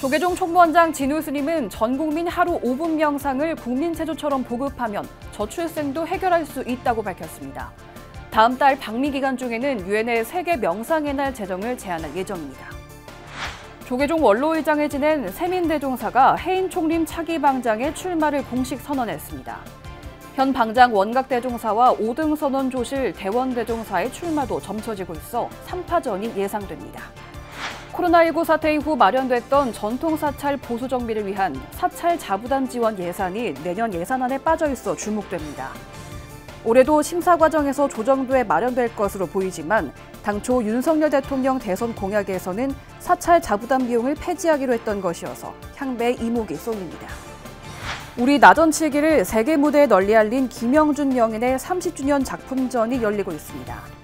조계종 총무원장 진우스님은 전 국민 하루 5분 명상을 국민체조처럼 보급하면 저출생도 해결할 수 있다고 밝혔습니다. 다음 달 방미 기간 중에는 유엔의 세계 명상의 날 제정을 제안할 예정입니다. 조계종 원로의장을 지낸 세민대종사가 해인 총림 차기 방장의 출마를 공식 선언했습니다. 현 방장 원각대종사와 5등 선원 조실 대원대종사의 출마도 점쳐지고 있어 3파전이 예상됩니다. 코로나19 사태 이후 마련됐던 전통사찰 보수 정비를 위한 사찰 자부담 지원 예산이 내년 예산안에 빠져 있어 주목됩니다. 올해도 심사 과정에서 조정도에 마련될 것으로 보이지만 당초 윤석열 대통령 대선 공약에서는 사찰 자부담 비용을 폐지하기로 했던 것이어서 향배의 이목이 쏠립니다. 우리 나전칠기를 세계 무대에 널리 알린 김영준 명인의 30주년 작품전이 열리고 있습니다.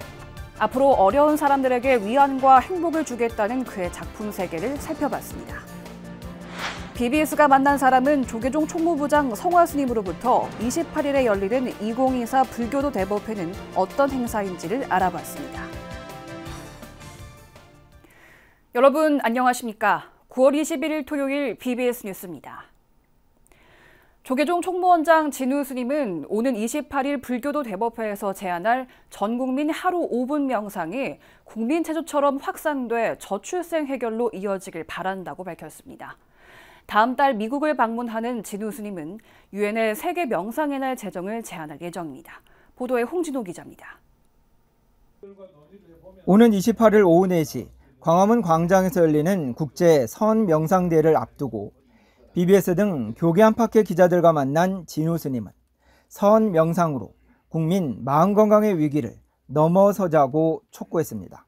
앞으로 어려운 사람들에게 위안과 행복을 주겠다는 그의 작품 세계를 살펴봤습니다. BBS가 만난 사람은 조계종 총무부장 성화스님으로부터 28일에 열리는 2024 불교도 대법회는 어떤 행사인지를 알아봤습니다. 여러분 안녕하십니까? 9월 21일 토요일 BBS 뉴스입니다. 조계종 총무원장 진우스님은 오는 28일 불교도 대법회에서 제안할 전 국민 하루 5분 명상이 국민체조처럼 확산돼 저출생 해결로 이어지길 바란다고 밝혔습니다. 다음 달 미국을 방문하는 진우스님은 유엔의 세계 명상의 날 제정을 제안할 예정입니다. 보도에 홍진호 기자입니다. 오는 28일 오후 4시 광화문 광장에서 열리는 국제 선명상대회를 앞두고 BBS 등 교계 안팎의 기자들과 만난 진우 스님은 선명상으로 국민 마음건강의 위기를 넘어서자고 촉구했습니다.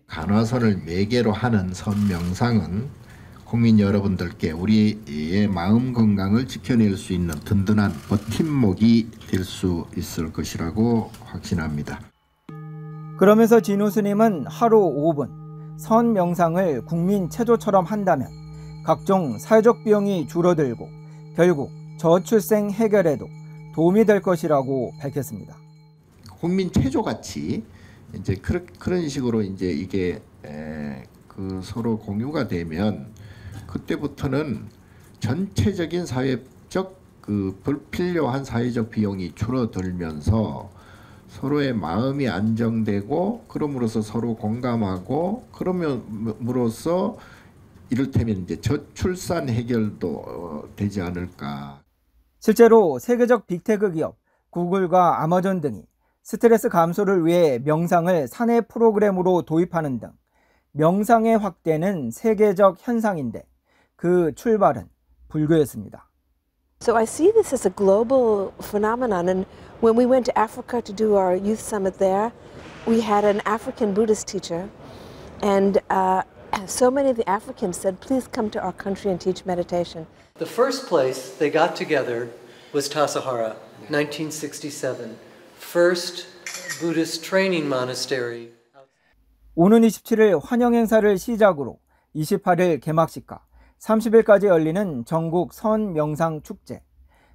간화선을 매개로 하는 선명상은 국민 여러분들께 우리의 마음 건강을 지켜낼 수 있는 든든한 버팀목이 될 수 있을 것이라고 확신합니다. 그러면서 진우 스님은 하루 5분 선명상을 국민 체조처럼 한다면 각종 사회적 비용이 줄어들고 결국 저출생 해결에도 도움이 될 것이라고 밝혔습니다. 국민 체조같이 이제 그런 식으로 이제 이게 서로 공유가 되면 그때부터는 전체적인 사회적 불필요한 사회적 비용이 줄어들면서 서로의 마음이 안정되고 그럼으로써 서로 공감하고 그럼으로써 이를테면 이제 저출산 해결도 되지 않을까. 실제로 세계적 빅테크 기업 구글과 아마존 등이 스트레스 감소를 위해 명상을 사내 프로그램으로 도입하는 등 명상의 확대는 세계적 현상인데 그 출발은 불교였습니다. So I see this as a global phenomenon, and when we went to Africa to do our youth summit there, we had an African Buddhist teacher, and so many of the Africans said, please come to our country and teach meditation. The first place they got together was Tassajara, 1967, first Buddhist training monastery. 오는 27일 환영 행사를 시작으로 28일 개막식과 30일까지 열리는 전국 선명상 축제,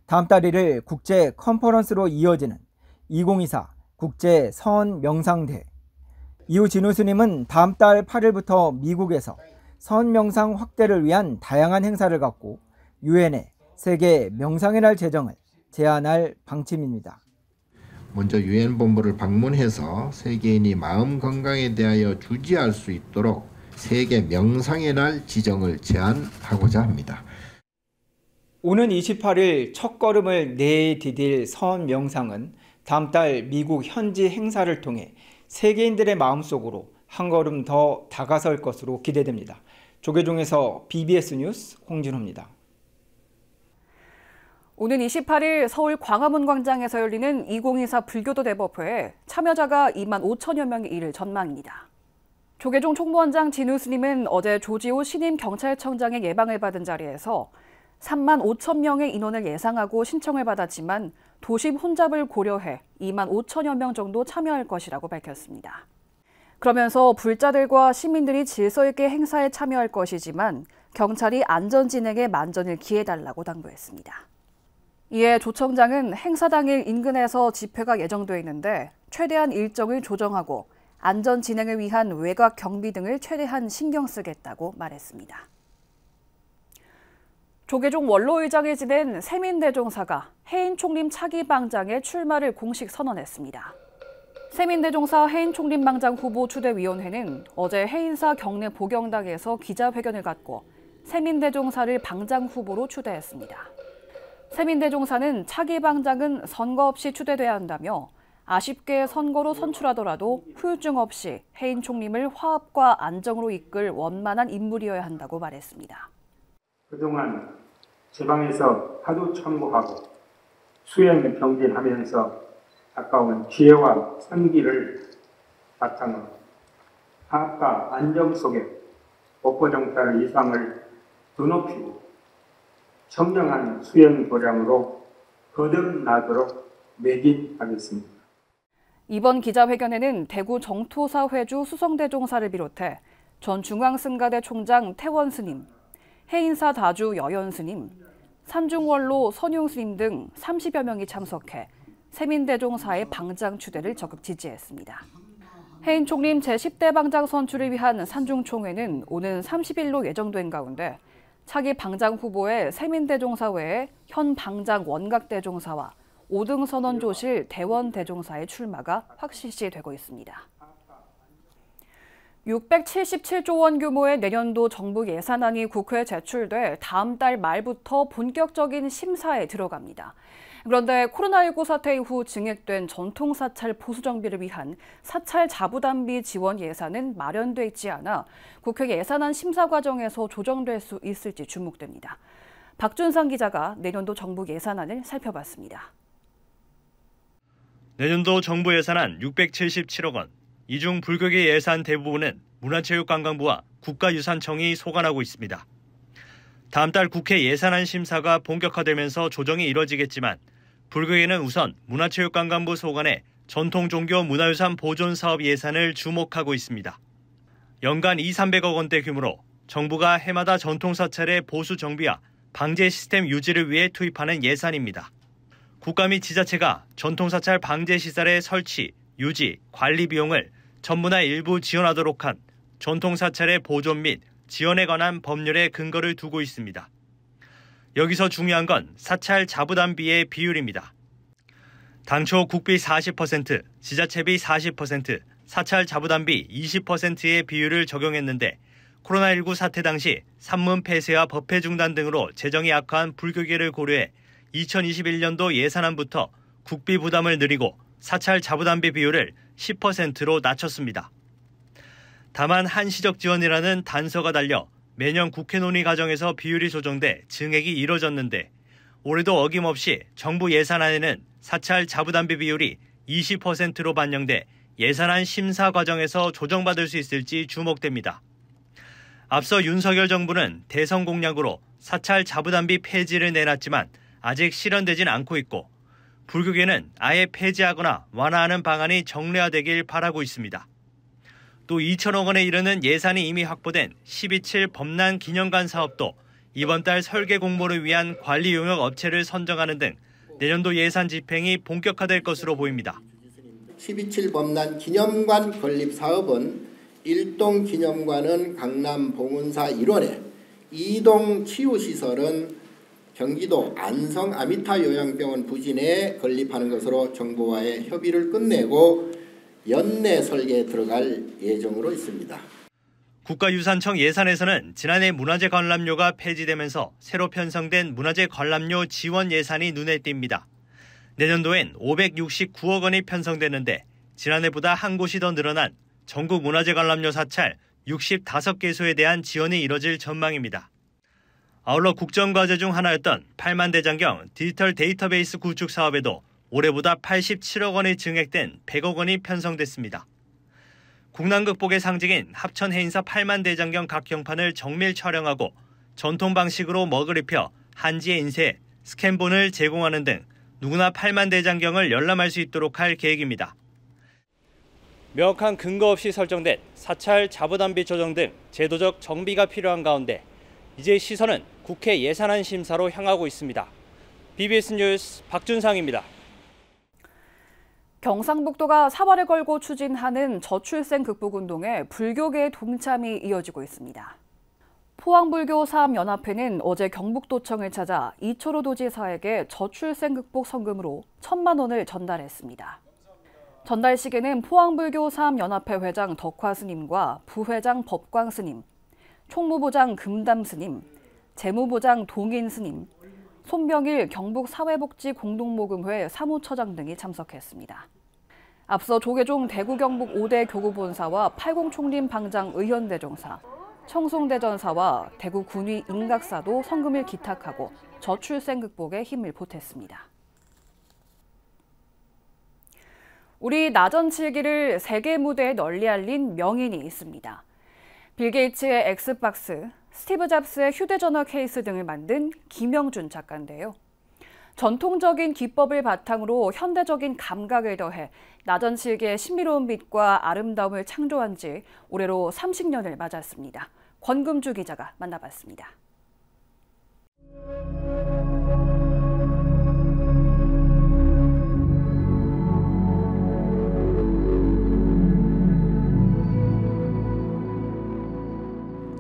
다음 달 1일 국제 컨퍼런스로 이어지는 2024 국제 선명상대회. 이후 진우 스님은 다음 달 8일부터 미국에서 선명상 확대를 위한 다양한 행사를 갖고 유엔의 세계 명상의 날 제정을 제안할 방침입니다. 먼저 유엔 본부를 방문해서 세계인이 마음 건강에 대하여 주지할 수 있도록 세계 명상의 날 지정을 제안하고자 합니다. 오는 28일 첫걸음을 내디딜 선명상은 다음 달 미국 현지 행사를 통해 세계인들의 마음속으로 한 걸음 더 다가설 것으로 기대됩니다. 조계종에서 BBS 뉴스 홍진호입니다. 오는 28일 서울 광화문 광장에서 열리는 2024 불교도 대법회에 참여자가 2만 5천여 명에 이를 전망입니다. 조계종 총무원장 진우 스님은 어제 조지호 신임 경찰청장의 예방을 받은 자리에서 3만 5천 명의 인원을 예상하고 신청을 받았지만 도심 혼잡을 고려해 2만 5천여 명 정도 참여할 것이라고 밝혔습니다. 그러면서 불자들과 시민들이 질서 있게 행사에 참여할 것이지만 경찰이 안전 진행에 만전을 기해달라고 당부했습니다. 이에 조 청장은 행사 당일 인근에서 집회가 예정돼 있는데 최대한 일정을 조정하고 안전 진행을 위한 외곽 경비 등을 최대한 신경 쓰겠다고 말했습니다. 조계종 원로의장에 지낸 세민대종사가 해인 총림 차기 방장의 출마를 공식 선언했습니다. 세민대종사 해인 총림 방장 후보 추대위원회는 어제 해인사 경내 보경당에서 기자회견을 갖고 세민대종사를 방장 후보로 추대했습니다. 세민대종사는 차기 방장은 선거 없이 추대돼야 한다며 아쉽게 선거로 선출하더라도 후유증 없이 해인 총림을 화합과 안정으로 이끌 원만한 인물이어야 한다고 말했습니다. 그동안 지방에서 하도 참고하고 수행 경진하면서 가까운 지혜와 선기를 바탕으로 화합과 안정 속에 법보정찰 이상을 드높이고 청정한 수행 도량으로 거듭나도록 매진하겠습니다. 이번 기자회견에는 대구 정토사 회주 수성대종사를 비롯해 전 중앙승가대 총장 태원스님, 해인사 다주 여연스님, 산중원로 선용스님 등 30여 명이 참석해 세민대종사의 방장 추대를 적극 지지했습니다. 해인 총림 제10대 방장 선출을 위한 산중총회는 오는 30일로 예정된 가운데 차기 방장 후보에 세민대종사 외에 현 방장 원각대종사와 5등 선언조실 대원대종사의 출마가 확실시되고 있습니다. 677조 원 규모의 내년도 정부 예산안이 국회에 제출돼 다음 달 말부터 본격적인 심사에 들어갑니다. 그런데 코로나19 사태 이후 증액된 전통사찰 보수정비를 위한 사찰 자부담비 지원 예산은 마련돼 있지 않아 국회 예산안 심사 과정에서 조정될 수 있을지 주목됩니다. 박준상 기자가 내년도 정부 예산안을 살펴봤습니다. 내년도 정부 예산안 677억 원, 이 중 불교계 예산 대부분은 문화체육관광부와 국가유산청이 소관하고 있습니다. 다음 달 국회 예산안 심사가 본격화되면서 조정이 이뤄지겠지만 불교계는 우선 문화체육관광부 소관의 전통종교 문화유산 보존 사업 예산을 주목하고 있습니다. 연간 200~300억 원대 규모로 정부가 해마다 전통사찰의 보수 정비와 방제 시스템 유지를 위해 투입하는 예산입니다. 국가 및 지자체가 전통사찰 방제 시설의 설치, 유지, 관리 비용을 전부나 일부 지원하도록 한 전통사찰의 보존 및 지원에 관한 법률에 근거를 두고 있습니다. 여기서 중요한 건 사찰 자부담비의 비율입니다. 당초 국비 40%, 지자체비 40%, 사찰 자부담비 20%의 비율을 적용했는데 코로나19 사태 당시 산문 폐쇄와 법회 중단 등으로 재정이 악화한 불교계를 고려해 2021년도 예산안부터 국비 부담을 늘리고 사찰 자부담비 비율을 10%로 낮췄습니다. 다만 한시적 지원이라는 단서가 달려 매년 국회 논의 과정에서 비율이 조정돼 증액이 이뤄졌는데 올해도 어김없이 정부 예산안에는 사찰 자부담비 비율이 20%로 반영돼 예산안 심사 과정에서 조정받을 수 있을지 주목됩니다. 앞서 윤석열 정부는 대선 공약으로 사찰 자부담비 폐지를 내놨지만 아직 실현되진 않고 있고 불교계는 아예 폐지하거나 완화하는 방안이 정례화되길 바라고 있습니다. 또 2천억 원에 이르는 예산이 이미 확보된 12.7 법난 기념관 사업도 이번 달 설계 공모를 위한 관리 용역 업체를 선정하는 등 내년도 예산 집행이 본격화될 것으로 보입니다. 12.7 법난 기념관 건립 사업은 1동 기념관은 강남 봉은사 1원에 2동 치유시설은 경기도 안성 아미타 요양병원 부진에 건립하는 것으로 정부와의 협의를 끝내고 연내 설계에 들어갈 예정으로 있습니다. 국가유산청 예산에서는 지난해 문화재 관람료가 폐지되면서 새로 편성된 문화재 관람료 지원 예산이 눈에 띕니다. 내년도엔 569억 원이 편성되는데 지난해보다 한 곳이 더 늘어난 전국 문화재 관람료 사찰 65개소에 대한 지원이 이뤄질 전망입니다. 아울러 국정과제 중 하나였던 8만 대장경 디지털 데이터베이스 구축 사업에도 올해보다 87억 원이 증액된 100억 원이 편성됐습니다. 국난 극복의 상징인 합천 해인사 8만 대장경 각경판을 정밀 촬영하고 전통 방식으로 먹을 입혀 한지의 인쇄, 스캔본을 제공하는 등 누구나 8만 대장경을 열람할 수 있도록 할 계획입니다. 명확한 근거 없이 설정된 사찰 자부담비 조정 등 제도적 정비가 필요한 가운데 이제 시선은 국회 예산안 심사로 향하고 있습니다. BBS 뉴스 박준상입니다. 경상북도가 사활을 걸고 추진하는 저출생 극복 운동에 불교계의 동참이 이어지고 있습니다. 포항불교 사업연합회는 어제 경북도청을 찾아 이철호 도지사에게 저출생 극복 성금으로 1,000만 원을 전달했습니다. 전달식에는 포항불교 사업연합회 회장 덕화 스님과 부회장 법광 스님, 총무부장 금담 스님, 재무부장 동인 스님, 손병일 경북사회복지공동모금회 사무처장 등이 참석했습니다. 앞서 조계종 대구 경북 5대 교구본사와 팔공총림 방장 의현대종사, 청송대전사와 대구 군위 인각사도 성금을 기탁하고 저출생 극복에 힘을 보탰습니다. 우리 나전칠기를 세계 무대에 널리 알린 명인이 있습니다. 빌 게이츠의 엑스박스, 스티브 잡스의 휴대전화 케이스 등을 만든 김영준 작가인데요. 전통적인 기법을 바탕으로 현대적인 감각을 더해 나전칠기의 신비로운 빛과 아름다움을 창조한 지 올해로 30년을 맞았습니다. 권금주 기자가 만나봤습니다.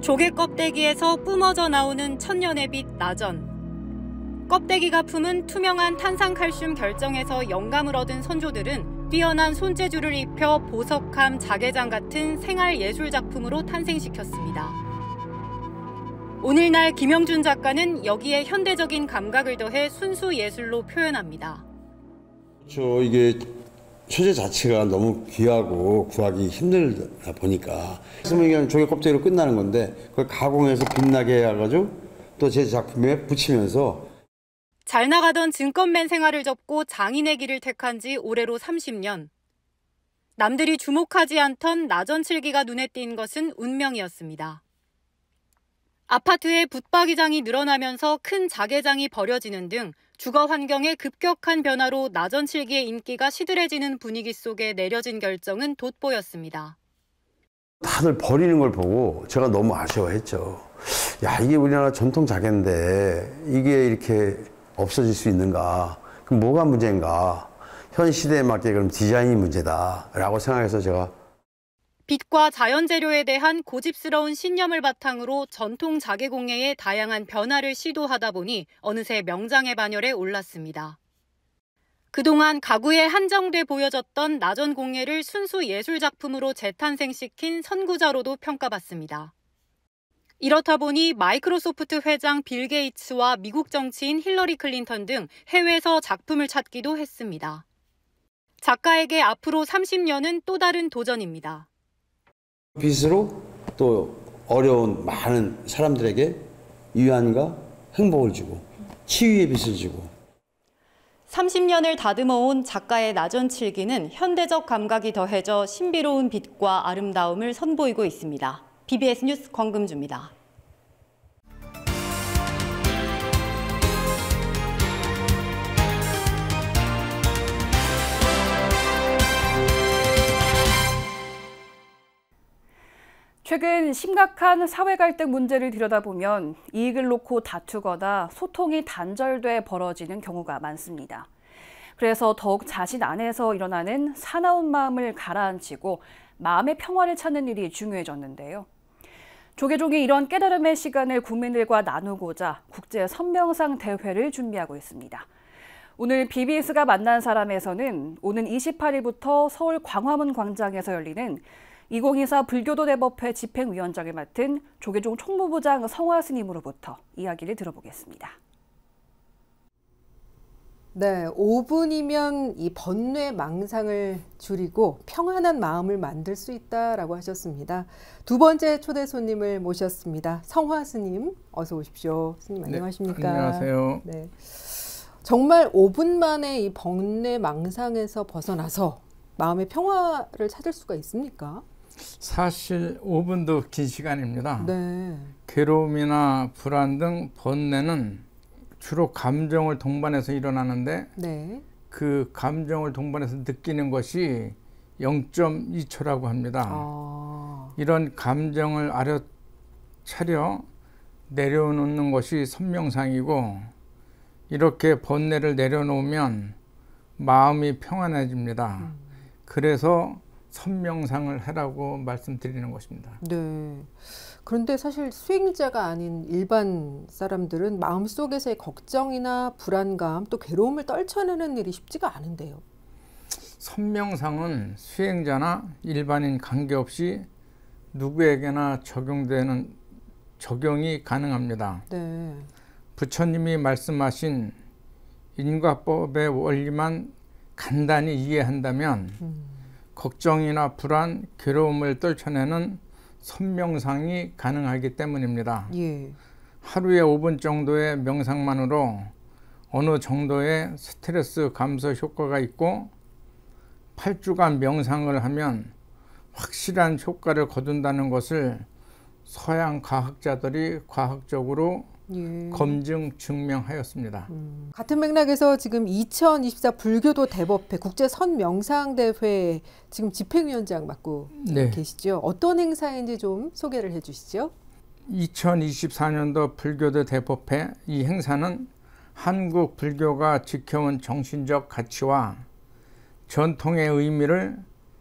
조개 껍데기에서 뿜어져 나오는 천년의 빛 나전. 껍데기가 품은 투명한 탄산칼슘 결정에서 영감을 얻은 선조들은 뛰어난 손재주를 입혀 보석함, 자개장 같은 생활 예술 작품으로 탄생시켰습니다. 오늘날 김영준 작가는 여기에 현대적인 감각을 더해 순수 예술로 표현합니다. 그렇죠. 이게 소재 자체가 너무 귀하고 구하기 힘들다 보니까 그냥 조개 껍데기로 끝나는 건데 그걸 가공해서 빛나게 해가지고 또 제 작품에 붙이면서 잘 나가던 증권맨 생활을 접고 장인의 길을 택한 지 올해로 30년. 남들이 주목하지 않던 나전칠기가 눈에 띈 것은 운명이었습니다. 아파트에 붙박이장이 늘어나면서 큰 자개장이 버려지는 등 주거 환경의 급격한 변화로 나전칠기의 인기가 시들해지는 분위기 속에 내려진 결정은 돋보였습니다. 다들 버리는 걸 보고 제가 너무 아쉬워했죠. 야, 이게 우리나라 전통 자개인데 이게 이렇게 없어질 수 있는가? 그럼 뭐가 문제인가? 현 시대에 맞게 그럼 디자인이 문제다라고 생각해서 제가 빛과 자연 재료에 대한 고집스러운 신념을 바탕으로 전통 자개공예의 다양한 변화를 시도하다 보니 어느새 명장의 반열에 올랐습니다. 그동안 가구에 한정돼 보여졌던 나전 공예를 순수 예술 작품으로 재탄생시킨 선구자로도 평가받습니다. 이렇다 보니 마이크로소프트 회장 빌 게이츠와 미국 정치인 힐러리 클린턴 등 해외에서 작품을 찾기도 했습니다. 작가에게 앞으로 30년은 또 다른 도전입니다. 빛으로 또 어려운 많은 사람들에게 위안과 행복을 주고 치유의 빛을 주고 30년을 다듬어온 작가의 나전칠기는 현대적 감각이 더해져 신비로운 빛과 아름다움을 선보이고 있습니다. BBS 뉴스 권금주입니다. 최근 심각한 사회 갈등 문제를 들여다보면 이익을 놓고 다투거나 소통이 단절돼 벌어지는 경우가 많습니다. 그래서 더욱 자신 안에서 일어나는 사나운 마음을 가라앉히고 마음의 평화를 찾는 일이 중요해졌는데요. 조계종이 이런 깨달음의 시간을 국민들과 나누고자 국제 선명상 대회를 준비하고 있습니다. 오늘 BBS가 만난 사람에서는 오는 28일부터 서울 광화문 광장에서 열리는 2024 불교도 대법회 집행위원장을 맡은 조계종 총무부장 성화 스님으로부터 이야기를 들어보겠습니다. 네, 5분이면 이 번뇌 망상을 줄이고 평안한 마음을 만들 수 있다라고 하셨습니다. 두 번째 초대 손님을 모셨습니다. 성화 스님, 어서 오십시오. 스님 안녕하십니까? 네, 안녕하세요. 네, 정말 5분 만에 이 번뇌 망상에서 벗어나서 마음의 평화를 찾을 수가 있습니까? 사실 5분도 긴 시간입니다. 네. 괴로움이나 불안 등 번뇌는 주로 감정을 동반해서 일어나는데 네. 그 감정을 동반해서 느끼는 것이 0.2초라고 합니다. 이런 감정을 알아차려 내려놓는 것이 선명상이고 이렇게 번뇌를 내려놓으면 마음이 평안해집니다. 그래서 선명상을 해라고 말씀드리는 것입니다. 네. 그런데 사실 수행자가 아닌 일반 사람들은 마음속에서의 걱정이나 불안감 또 괴로움을 떨쳐내는 일이 쉽지가 않은데요. 선명상은 수행자나 일반인 관계없이 누구에게나 적용이 가능합니다. 네. 부처님이 말씀하신 인과법의 원리만 간단히 이해한다면 걱정이나 불안, 괴로움을 떨쳐내는 선명상이 가능하기 때문입니다. 예. 하루에 5분 정도의 명상만으로 어느 정도의 스트레스 감소 효과가 있고 8주간 명상을 하면 확실한 효과를 거둔다는 것을 서양 과학자들이 과학적으로 검증 증명하였습니다. 같은 맥락에서 지금 2024 불교도 대법회 국제 선명상대회 지금 집행위원장 맡고 계시죠. 어떤 행사인지 좀 소개를 해주시죠. 2024년도 불교도 대법회 이 행사는 한국 불교가 지켜온 정신적 가치와 전통의 의미를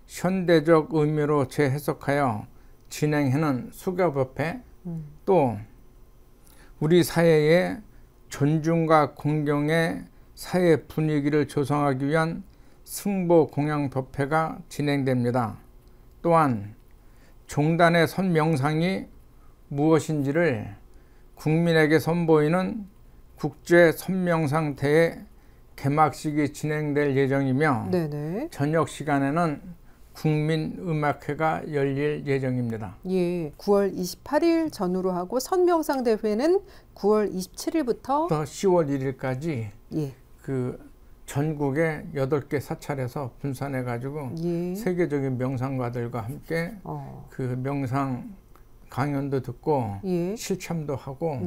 현대적 의미로 재해석하여 진행하는 수교법회, 또 우리 사회의 존중과 공경의 사회 분위기를 조성하기 위한 승보공양법회가 진행됩니다. 또한 종단의 선명상이 무엇인지를 국민에게 선보이는 국제 선명상대회 개막식이 진행될 예정이며 네네. 저녁 시간에는 국민음악회가 열릴 예정입니다. 예, 9월 28일 전후로 하고 선명상대회는 9월 27일부터 10월 1일까지 예. 그 전국에 8개 사찰에서 분산해가지고 세계적인 명상가들과 함께 그 명상 강연도 듣고 실참도 하고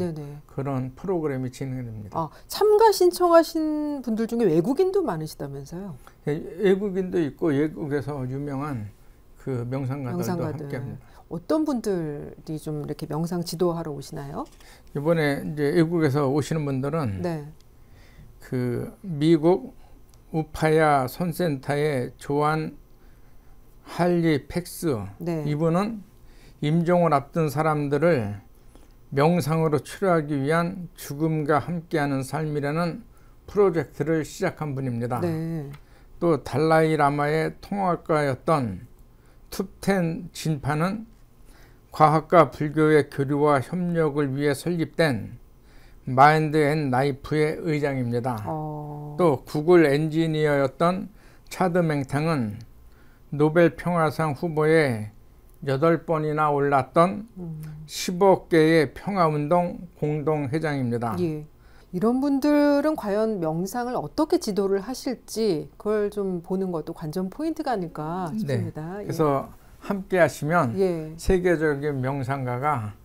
그런 프로그램이 진행됩니다. 참가 신청하신 분들 중에 외국인도 많으시다면서요? 외국인도 있고 외국에서 유명한 그 명상가들도 함께합니다. 어떤 분들이 좀 이렇게 명상 지도하러 오시나요? 이번에 이제 외국에서 오시는 분들은 그 미국 우파야 손센터의 조한 할리 팩스 이분은 임종을 앞둔 사람들을 명상으로 치료하기 위한 죽음과 함께하는 삶이라는 프로젝트를 시작한 분입니다. 또 달라이 라마의 통합가였던 툽텐 진파는 과학과 불교의 교류와 협력을 위해 설립된 마인드 앤 나이프의 의장입니다. 또 구글 엔지니어였던 차드 맹탕은 노벨 평화상 후보에 8번이나 올랐던 15개의 평화운동 공동회장입니다. 이런 분들은 과연 명상을 어떻게 지도를 하실지 그걸 좀 보는 것도 관전 포인트가 아닐까 싶습니다. 그래서 함께 하시면 세계적인 명상가가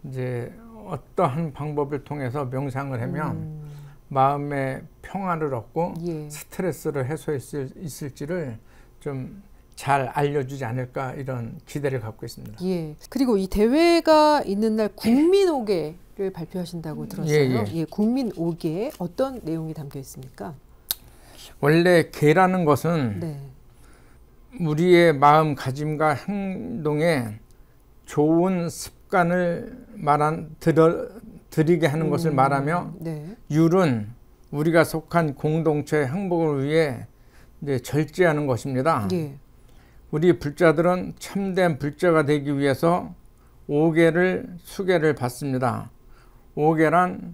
이제 어떠한 방법을 통해서 명상을 하면 마음의 평화를 얻고 스트레스를 해소할 수 있을지를 좀 잘 알려주지 않을까 이런 기대를 갖고 있습니다. 그리고 이 대회가 있는 날 국민오계를 발표하신다고 들었어요. 국민오계 어떤 내용이 담겨 있습니까? 원래 계라는 것은 우리의 마음가짐과 행동에 좋은 습관을 들이게 하는 것을 말하며 율은 우리가 속한 공동체의 행복을 위해 이제 절제하는 것입니다. 우리 불자들은 참된 불자가 되기 위해서 5계를 수계를 받습니다. 5계란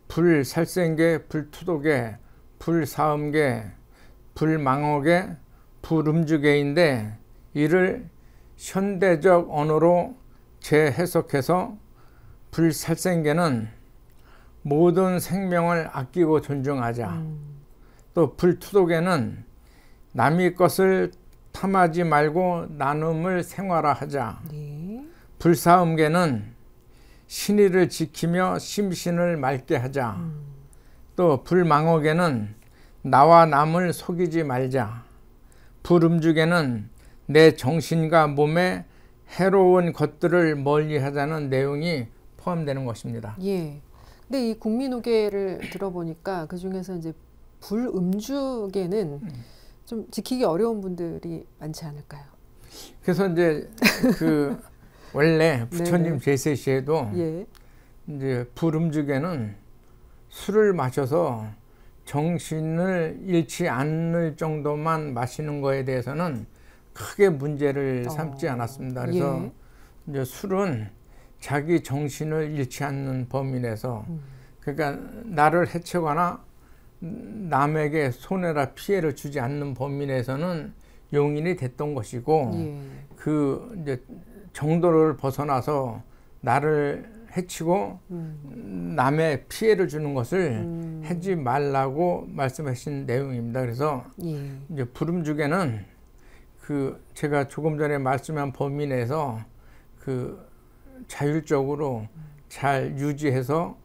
불살생계, 불투도계, 불사음계, 불망어계, 불음주계인데 이를 현대적 언어로 재해석해서 불살생계는 모든 생명을 아끼고 존중하자. 또 불투도계는 남의 것을 탐하지 말고 나눔을 생활화하자. 불사음계는 신의를 지키며 심신을 맑게 하자. 또 불망어계는 나와 남을 속이지 말자. 불음주계는 내 정신과 몸에 해로운 것들을 멀리하자는 내용이 포함되는 것입니다. 근데 이 국민오계를 들어보니까 그 중에서 이제 불음주계는 좀 지키기 어려운 분들이 많지 않을까요? 그래서 이제 그 원래 부처님 제세 시에도 이제 불음죽에는 술을 마셔서 정신을 잃지 않을 정도만 마시는 거에 대해서는 크게 문제를 삼지 않았습니다. 그래서 이제 술은 자기 정신을 잃지 않는 범위 내에서 그러니까 나를 해치거나 남에게 손해나 피해를 주지 않는 범위 내에서는 용인이 됐던 것이고 그 이제 정도를 벗어나서 나를 해치고 남의 피해를 주는 것을 하지 말라고 말씀하신 내용입니다. 그래서 이제 불음죽에는 그 제가 조금 전에 말씀한 범위 내에서 그 자율적으로 잘 유지해서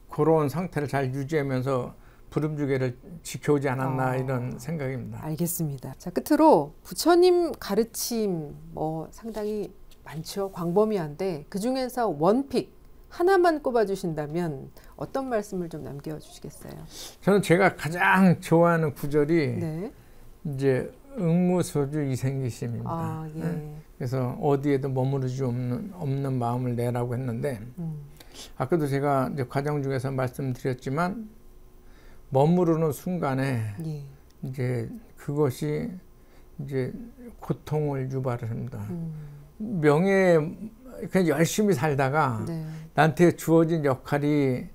그런 상태를 잘 유지하면서 불음주계를 지켜오지 않았나 이런 생각입니다. 알겠습니다. 자, 끝으로 부처님 가르침 뭐 상당히 많죠. 광범위한데 그중에서 원픽 하나만 꼽아주신다면 어떤 말씀을 좀 남겨주시겠어요? 저는 제가 가장 좋아하는 구절이 이제 응무소주 이생기심입니다. 그래서 어디에도 머무르지 없는 마음을 내라고 했는데 아까도 제가 이제 과정 중에서 말씀드렸지만 머무르는 순간에 이제 그것이 이제 고통을 유발을 합니다. 명예 그냥 열심히 살다가 나한테 주어진 역할이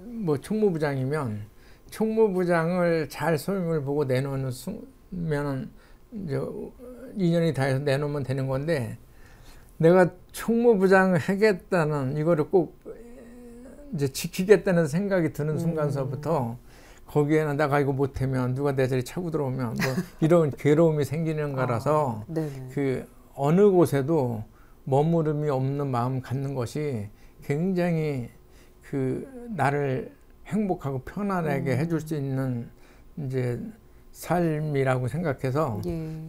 뭐 총무부장이면 총무부장을 잘 소임을 보고 내놓는 면은 이제 2년이 다 해서 내놓으면 되는 건데 내가 총무부장 하겠다는 이거를 꼭 이제 지키겠다는 생각이 드는 순간서부터 거기에는 내가 이거 못하면 누가 내 자리 차고 들어오면 뭐 이런 괴로움이 생기는 거라서 그 어느 곳에도 머무름이 없는 마음 갖는 것이 굉장히 그 나를 행복하고 편안하게 해줄 수 있는 이제 삶이라고 생각해서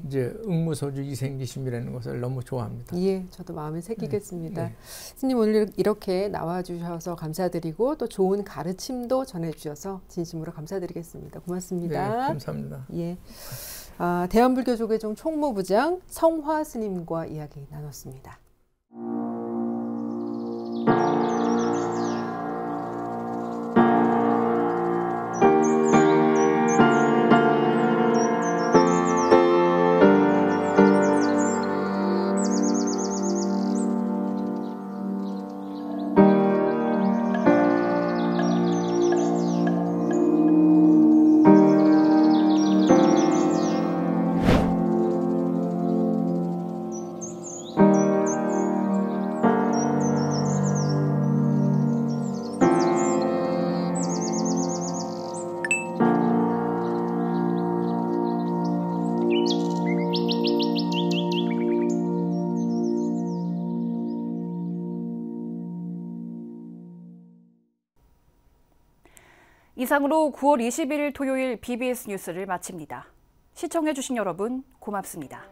이제 응무소주 이생기심이라는 것을 너무 좋아합니다. 예, 저도 마음에 새기겠습니다. 스님 오늘 이렇게 나와주셔서 감사드리고 또 좋은 가르침도 전해주셔서 진심으로 감사드리겠습니다. 고맙습니다. 네, 감사합니다. 예, 대한불교조계종 총무부장 성화 스님과 이야기 나눴습니다. 이상으로 9월 21일 토요일 BBS 뉴스를 마칩니다. 시청해주신 여러분 고맙습니다.